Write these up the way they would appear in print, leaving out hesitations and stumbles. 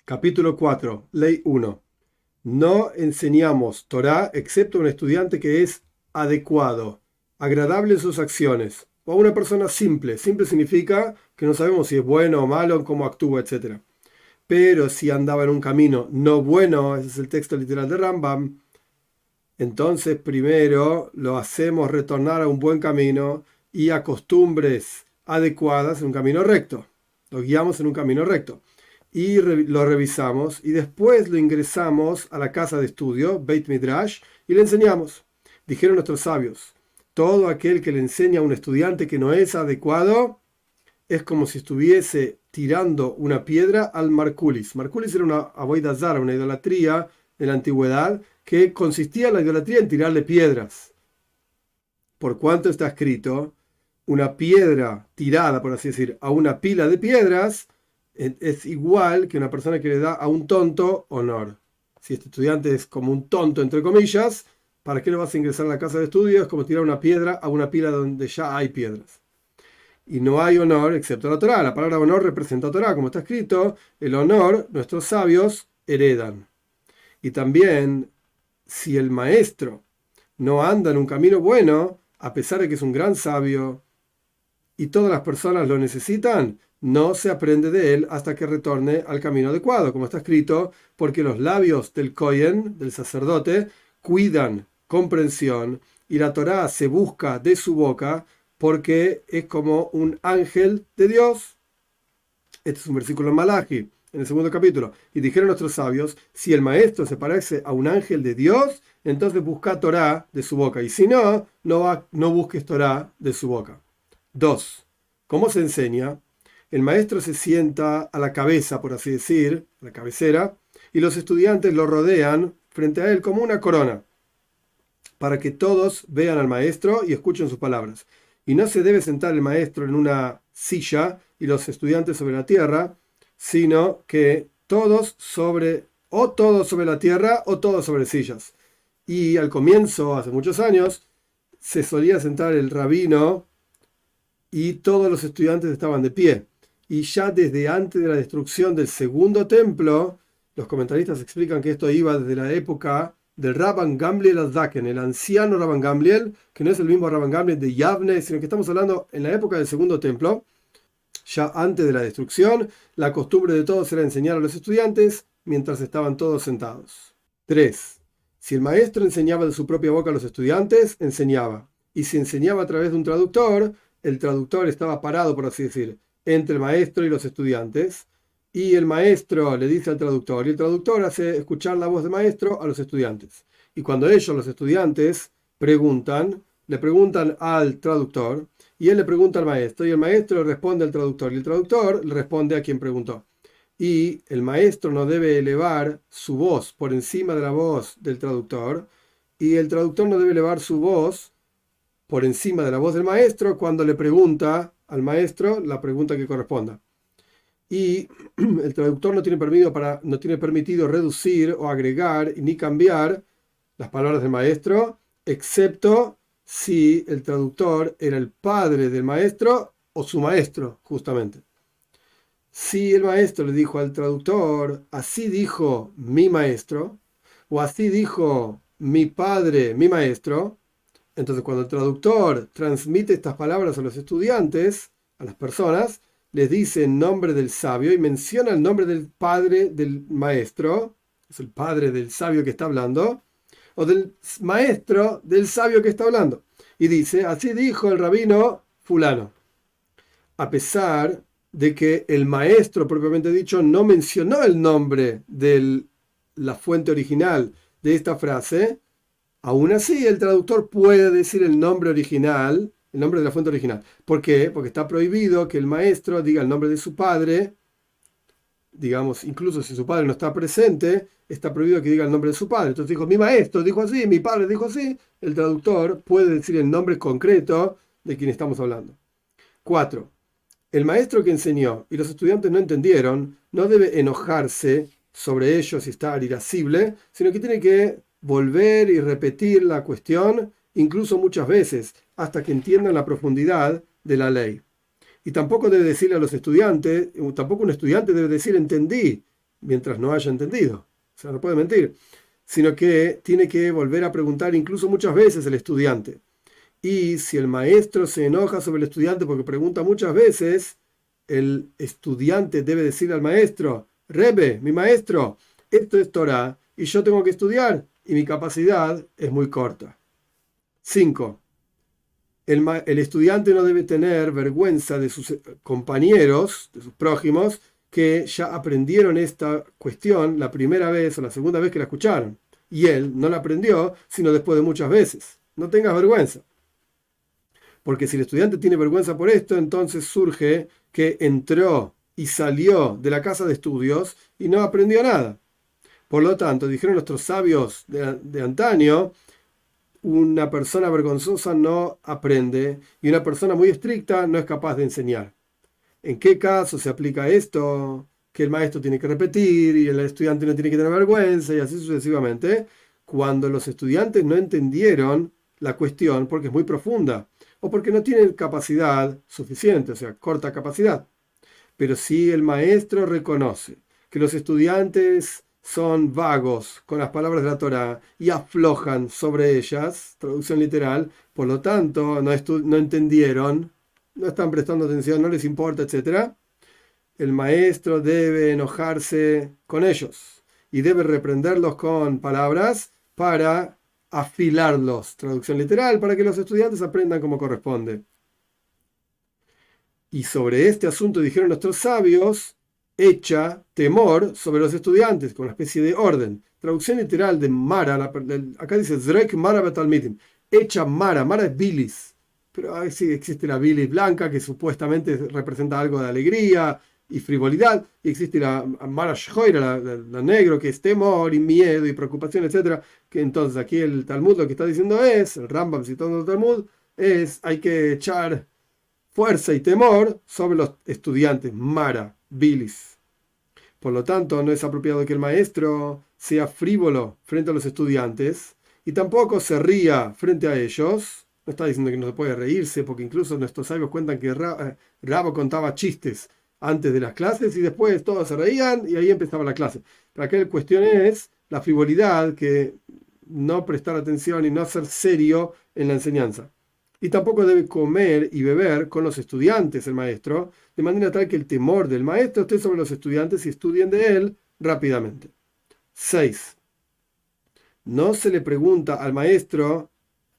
Capítulo 4, Ley 1. No enseñamos Torá excepto a un estudiante que es adecuado, agradable en sus acciones, o a una persona simple. Simple significa que no sabemos si es bueno o malo, cómo actúa, etc. Pero si andaba en un camino no bueno, ese es el texto literal de Rambam, entonces primero lo hacemos retornar a un buen camino y a costumbres adecuadas en un camino recto. Lo guiamos en un camino recto. Y lo revisamos y después lo ingresamos a la casa de estudio, Beit Midrash, y le enseñamos. Dijeron nuestros sabios, todo aquel que le enseña a un estudiante que no es adecuado es como si estuviese tirando una piedra al Markulis. Markulis era una avoida zara, una idolatría de la antigüedad, que consistía en la idolatría en tirarle piedras. Por cuanto está escrito, una piedra tirada, por así decir, a una pila de piedras, es igual que una persona que le da a un tonto honor. Si este estudiante es como un tonto, entre comillas, ¿para qué lo vas a ingresar a la casa de estudio? Es como tirar una piedra a una pila donde ya hay piedras. Y no hay honor excepto la Torá. La palabra honor representa Torá, como está escrito, el honor nuestros sabios heredan. Y también, si el maestro no anda en un camino bueno, a pesar de que es un gran sabio y todas las personas lo necesitan, no se aprende de él hasta que retorne al camino adecuado, como está escrito, porque los labios del Cohen, del sacerdote, cuidan comprensión y la Torá se busca de su boca porque es como un ángel de Dios. Este es un versículo en Malachi, en el segundo capítulo. Y dijeron nuestros sabios, si el maestro se parece a un ángel de Dios, entonces busca Torá de su boca. Y si no, no busques Torá de su boca. 2. ¿Cómo se enseña? El maestro se sienta a la cabeza, por así decir, a la cabecera, y los estudiantes lo rodean frente a él como una corona, para que todos vean al maestro y escuchen sus palabras. Y no se debe sentar el maestro en una silla y los estudiantes sobre la tierra, sino que todos sobre la tierra o todos sobre sillas. Y al comienzo, hace muchos años, se solía sentar el rabino y todos los estudiantes estaban de pie. Y ya desde antes de la destrucción del segundo templo, los comentaristas explican que esto iba desde la época del Rabban Gamliel al-Zaken, el anciano Rabban Gamliel, que no es el mismo Rabban Gamliel de Yavne, sino que estamos hablando en la época del segundo templo, ya antes de la destrucción. La costumbre de todos era enseñar a los estudiantes mientras estaban todos sentados. 3. Si el maestro enseñaba de su propia boca a los estudiantes, enseñaba. Y si enseñaba a través de un traductor, el traductor estaba parado, por así decir, entre el maestro y los estudiantes, y el maestro le dice al traductor, y el traductor hace escuchar la voz del maestro a los estudiantes. Y cuando ellos, los estudiantes, le preguntan al traductor, y él le pregunta al maestro, y el maestro le responde al traductor, y el traductor le responde a quien preguntó. Y el maestro no debe elevar su voz por encima de la voz del traductor, y el traductor no debe elevar su voz por encima de la voz del maestro cuando le pregunta al maestro la pregunta que corresponda. Y el traductor no tiene permitido reducir o agregar ni cambiar las palabras del maestro, excepto si el traductor era el padre del maestro o su maestro, justamente. Si el maestro le dijo al traductor, así dijo mi maestro, o así dijo mi padre, mi maestro, entonces cuando el traductor transmite estas palabras a los estudiantes, a las personas, les dice en nombre del sabio y menciona el nombre del padre del maestro, es el padre del sabio que está hablando, o del maestro del sabio que está hablando. Y dice, así dijo el rabino fulano. A pesar de que el maestro propiamente dicho no mencionó el nombre de la fuente original de esta frase, aún así el traductor puede decir el nombre original, el nombre de la fuente original. ¿Por qué? Porque está prohibido que el maestro diga el nombre de su padre, digamos, incluso si su padre no está presente, está prohibido que diga el nombre de su padre. Entonces dijo, mi maestro dijo así, mi padre dijo así. El traductor puede decir el nombre concreto de quien estamos hablando. 4. El maestro que enseñó y los estudiantes no entendieron, no debe enojarse sobre ellos y estar irascible, sino que tiene que volver y repetir la cuestión, incluso muchas veces, hasta que entiendan la profundidad de la ley. Y tampoco debe decirle a los estudiantes, tampoco un estudiante debe decir entendí, mientras no haya entendido. O sea, no puede mentir, sino que tiene que volver a preguntar incluso muchas veces el estudiante. Y si el maestro se enoja sobre el estudiante porque pregunta muchas veces, el estudiante debe decirle al maestro: Rebbe, mi maestro, esto es Torah y yo tengo que estudiar y mi capacidad es muy corta. 5. El estudiante no debe tener vergüenza de sus compañeros, de sus prójimos, que ya aprendieron esta cuestión la primera vez o la segunda vez que la escucharon. Y él no la aprendió, sino después de muchas veces. No tengas vergüenza. Porque si el estudiante tiene vergüenza por esto, entonces surge que entró y salió de la casa de estudios y no aprendió nada. Por lo tanto, dijeron nuestros sabios de antaño, una persona vergonzosa no aprende y una persona muy estricta no es capaz de enseñar. ¿En qué caso se aplica esto? Que el maestro tiene que repetir y el estudiante no tiene que tener vergüenza y así sucesivamente. Cuando los estudiantes no entendieron la cuestión porque es muy profunda o porque no tienen capacidad suficiente, o sea, corta capacidad. Pero si el maestro reconoce que los estudiantes son vagos con las palabras de la Torá y aflojan sobre ellas, traducción literal, por lo tanto no entendieron, no están prestando atención, no les importa, etc., el maestro debe enojarse con ellos y debe reprenderlos con palabras para afilarlos, traducción literal, para que los estudiantes aprendan como corresponde. Y sobre este asunto dijeron nuestros sabios: echa temor sobre los estudiantes, con una especie de orden. Traducción literal de Mara, acá dice Zrek Mara Betalmitim. Echa Mara, Mara es bilis. Pero sí existe la bilis blanca, que supuestamente representa algo de alegría y frivolidad. Y existe la Mara Shhoira, la negro, que es temor y miedo y preocupación, etc. Que entonces aquí el Talmud lo que está diciendo es, el Rambam citando el Talmud, hay que echar fuerza y temor sobre los estudiantes, Mara, bilis. Por lo tanto, no es apropiado que el maestro sea frívolo frente a los estudiantes y tampoco se ría frente a ellos. No está diciendo que no se puede reírse, porque incluso nuestros sabios cuentan que Rabo contaba chistes antes de las clases y después todos se reían y ahí empezaba la clase. Pero acá la cuestión es la frivolidad, que no prestar atención y no ser serio en la enseñanza. Y tampoco debe comer y beber con los estudiantes el maestro, de manera tal que el temor del maestro esté sobre los estudiantes y estudien de él rápidamente. 6. No se le pregunta al maestro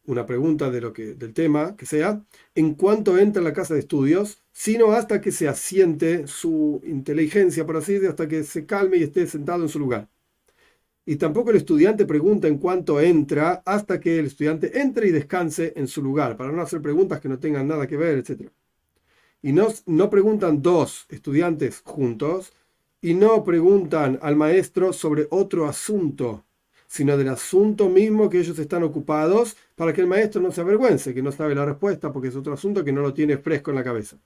una pregunta del tema que sea, en cuanto entra en la casa de estudios, sino hasta que se asiente su inteligencia, por así decirlo, hasta que se calme y esté sentado en su lugar. Y tampoco el estudiante pregunta en cuánto entra hasta que el estudiante entre y descanse en su lugar, para no hacer preguntas que no tengan nada que ver, etc. Y no preguntan dos estudiantes juntos y no preguntan al maestro sobre otro asunto, sino del asunto mismo que ellos están ocupados, para que el maestro no se avergüence, que no sabe la respuesta porque es otro asunto que no lo tiene fresco en la cabeza.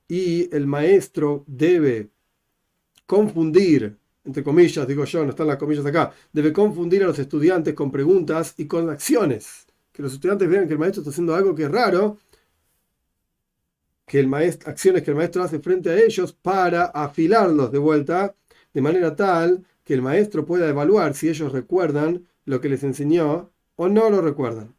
Y el maestro debe confundir, entre comillas, digo yo, no están las comillas acá, debe confundir a los estudiantes con preguntas y con acciones. Que los estudiantes vean que el maestro está haciendo algo que es raro, que acciones que el maestro hace frente a ellos para afilarlos de vuelta, de manera tal que el maestro pueda evaluar si ellos recuerdan lo que les enseñó o no lo recuerdan.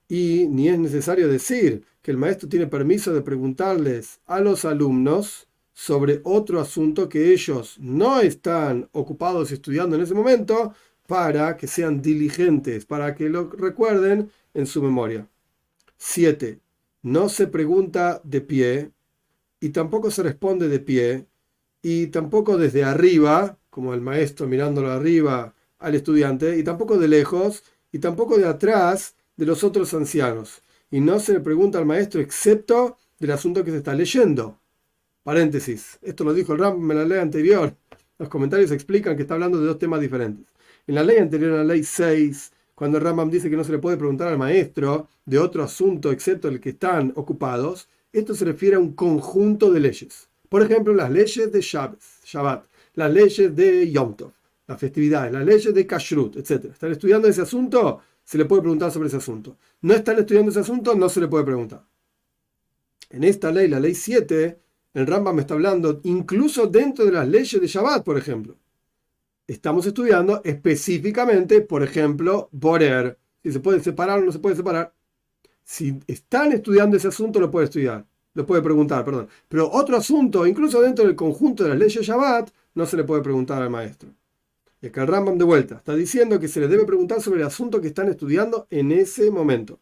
Y ni es necesario decir que el maestro tiene permiso de preguntarles a los alumnos sobre otro asunto que ellos no están ocupados estudiando en ese momento, para que sean diligentes, para que lo recuerden en su memoria. 7. No se pregunta de pie y tampoco se responde de pie y tampoco desde arriba, como el maestro mirándolo arriba al estudiante, y tampoco de lejos y tampoco de atrás de los otros ancianos. Y no se le pregunta al maestro excepto del asunto que se está leyendo. Paréntesis. Esto lo dijo el Rambam en la ley anterior. Los comentarios explican que está hablando de dos temas diferentes. En la ley anterior, en la ley 6, cuando el Rambam dice que no se le puede preguntar al maestro de otro asunto excepto el que están ocupados, esto se refiere a un conjunto de leyes. Por ejemplo, las leyes de Shabbat, las leyes de Yom Tov, las festividades, las leyes de Kashrut, etc. ¿Están estudiando ese asunto? Se le puede preguntar sobre ese asunto. ¿No están estudiando ese asunto? No se le puede preguntar. En esta ley, la ley 7, El Rambam está hablando incluso dentro de las leyes de Shabbat, por ejemplo. Estamos estudiando específicamente, por ejemplo, Borer. Si se puede separar o no se puede separar. Si están estudiando ese asunto, lo puede estudiar. Lo puede preguntar, perdón. Pero otro asunto, incluso dentro del conjunto de las leyes de Shabbat, no se le puede preguntar al maestro. Es que el Rambam de vuelta está diciendo que se le debe preguntar sobre el asunto que están estudiando en ese momento.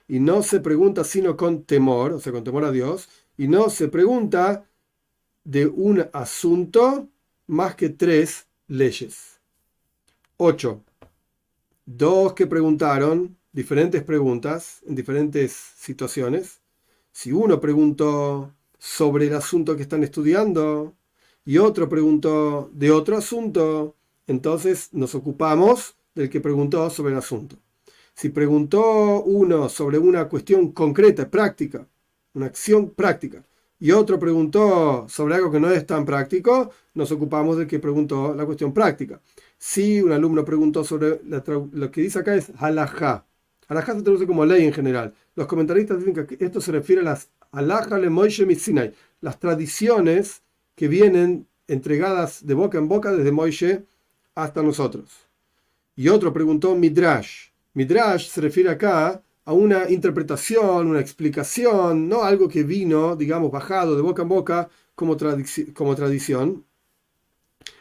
Y no se pregunta sino con temor, o sea, con temor a Dios. Y no se pregunta de un asunto más que 3 leyes. 8. Dos que preguntaron diferentes preguntas en diferentes situaciones. Si uno preguntó sobre el asunto que están estudiando y otro preguntó de otro asunto, entonces nos ocupamos del que preguntó sobre el asunto. Si preguntó uno sobre una cuestión concreta, práctica, una acción práctica, y otro preguntó sobre algo que no es tan práctico, nos ocupamos del que preguntó la cuestión práctica. Si un alumno preguntó sobre lo que dice acá es halajá. Halajá se traduce como ley en general. Los comentaristas dicen que esto se refiere a las halajá le Moishe Sinai, las tradiciones que vienen entregadas de boca en boca desde Moishe hasta nosotros. Y otro preguntó Midrash. Midrash se refiere acá a una interpretación, una explicación, no algo que vino, digamos, bajado de boca en boca como tradición.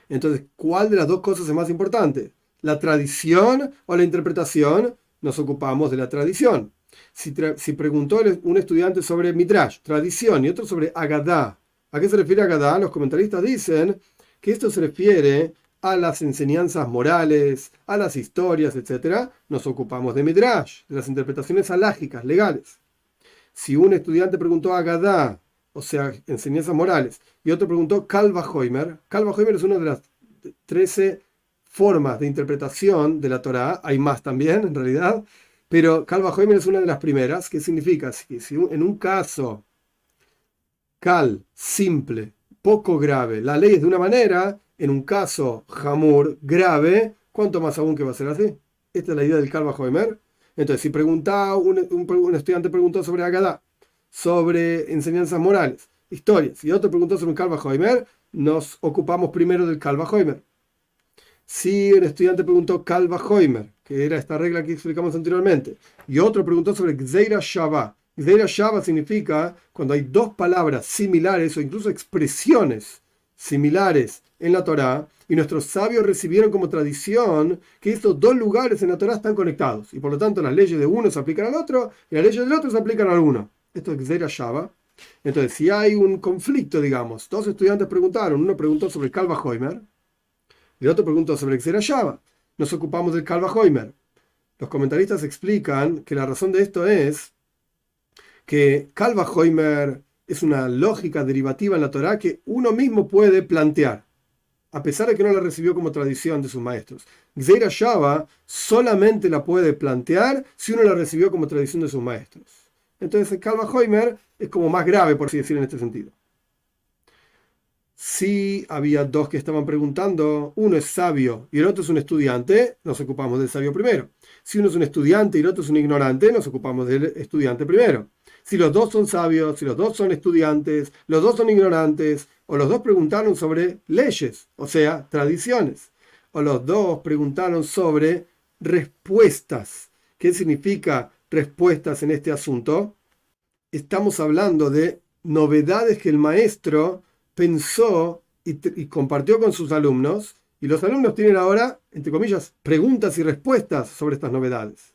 Entonces, ¿cuál de las dos cosas es más importante? ¿La tradición o la interpretación? Nos ocupamos de la tradición. Si preguntó un estudiante sobre Midrash, tradición, y otro sobre Agadá, ¿a qué se refiere Agadá? Los comentaristas dicen que esto se refiere a las enseñanzas morales, a las historias, etc. Nos ocupamos de Midrash, de las interpretaciones halágicas, legales. Si un estudiante preguntó Agadá, o sea, enseñanzas morales, y otro preguntó Kal Vajomer. Kal Vajomer es una de las 13 formas de interpretación de la Torá. Hay más también, en realidad, pero Kal Vajomer es una de las primeras, que significa que si en un caso Kal, simple, poco grave, la ley es de una manera, en un caso Hamur, grave, ¿cuánto más aún que va a ser así? Esta es la idea del Kal Vajomer. Entonces, si un estudiante preguntó sobre Agadá, sobre enseñanzas morales, historias, y otro preguntó sobre un Kal Vajomer, nos ocupamos primero del Kal Vajomer. Si un estudiante preguntó Kal Vajomer, que era esta regla que explicamos anteriormente, y otro preguntó sobre Gzeira Shavá. Gzeira Shavá significa cuando hay dos palabras similares o incluso expresiones similares en la Torá, y nuestros sabios recibieron como tradición que estos dos lugares en la Torá están conectados, y por lo tanto las leyes de uno se aplican al otro, y las leyes del otro se aplican al uno. Esto es Gzeira Shavá. Entonces, si hay un conflicto, digamos, dos estudiantes preguntaron, uno preguntó sobre Kal Vajomer, y el otro preguntó sobre Gzeira Shavá. Nos ocupamos del Kal Vajomer. Los comentaristas explican que la razón de esto es que Kal Vajomer es una lógica derivativa en la Torá que uno mismo puede plantear, a pesar de que no la recibió como tradición de sus maestros. Gzeira Shavá solamente la puede plantear si uno la recibió como tradición de sus maestros. Entonces el Kal Vajomer es como más grave, por así decir, en este sentido. Si había dos que estaban preguntando, uno es sabio y el otro es un estudiante, nos ocupamos del sabio primero. Si uno es un estudiante y el otro es un ignorante, nos ocupamos del estudiante primero. Si los dos son sabios, si los dos son estudiantes, los dos son ignorantes, o los dos preguntaron sobre leyes, o sea, tradiciones, o los dos preguntaron sobre respuestas. ¿Qué significa respuestas en este asunto? Estamos hablando de novedades que el maestro pensó y compartió con sus alumnos, y los alumnos tienen ahora, entre comillas, preguntas y respuestas sobre estas novedades.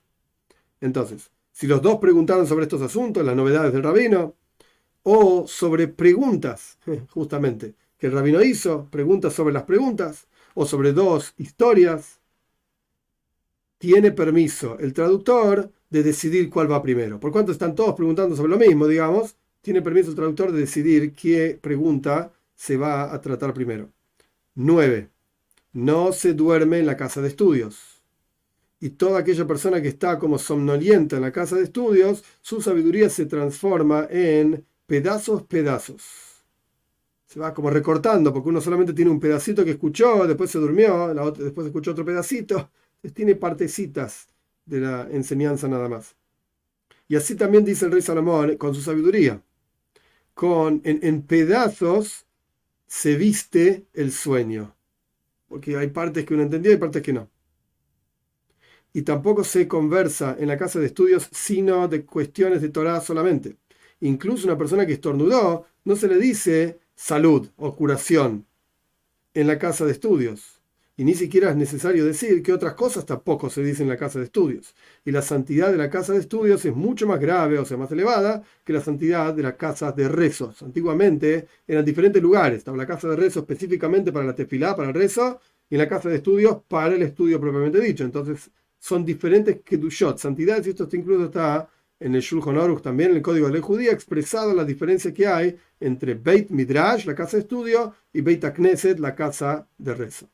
Entonces, si los dos preguntaron sobre estos asuntos, las novedades del rabino, o sobre preguntas, justamente, que el rabino hizo, preguntas sobre las preguntas, o sobre dos historias, tiene permiso el traductor de decidir cuál va primero. Por cuanto están todos preguntando sobre lo mismo, digamos, tiene permiso el traductor de decidir qué pregunta se va a tratar primero. 9. No se duerme en la casa de estudios. Y toda aquella persona que está como somnolienta en la casa de estudios, su sabiduría se transforma en pedazos. Se va como recortando, porque uno solamente tiene un pedacito que escuchó, después se durmió, después escuchó otro pedacito. Entonces tiene partecitas de la enseñanza nada más. Y así también dice el rey Salomón con su sabiduría. en pedazos se viste el sueño. Porque hay partes que uno entendía y partes que no. Y tampoco se conversa en la casa de estudios sino de cuestiones de Torah solamente. Incluso una persona que estornudó no se le dice salud o curación en la casa de estudios. Y ni siquiera es necesario decir que otras cosas tampoco se dicen en la casa de estudios. Y la santidad de la casa de estudios es mucho más grave, o sea, más elevada, que la santidad de las casas de rezos. Antiguamente eran diferentes lugares. Estaba la casa de rezo específicamente para la tefilá, para el rezo, y la casa de estudios para el estudio propiamente dicho. Entonces, son diferentes kedushot, santidades, y esto incluso está en el Shulchan Aruch, también en el Código de Ley Judía, expresado la diferencia que hay entre Beit Midrash, la casa de estudio, y Beit HaKnesset, la casa de rezo.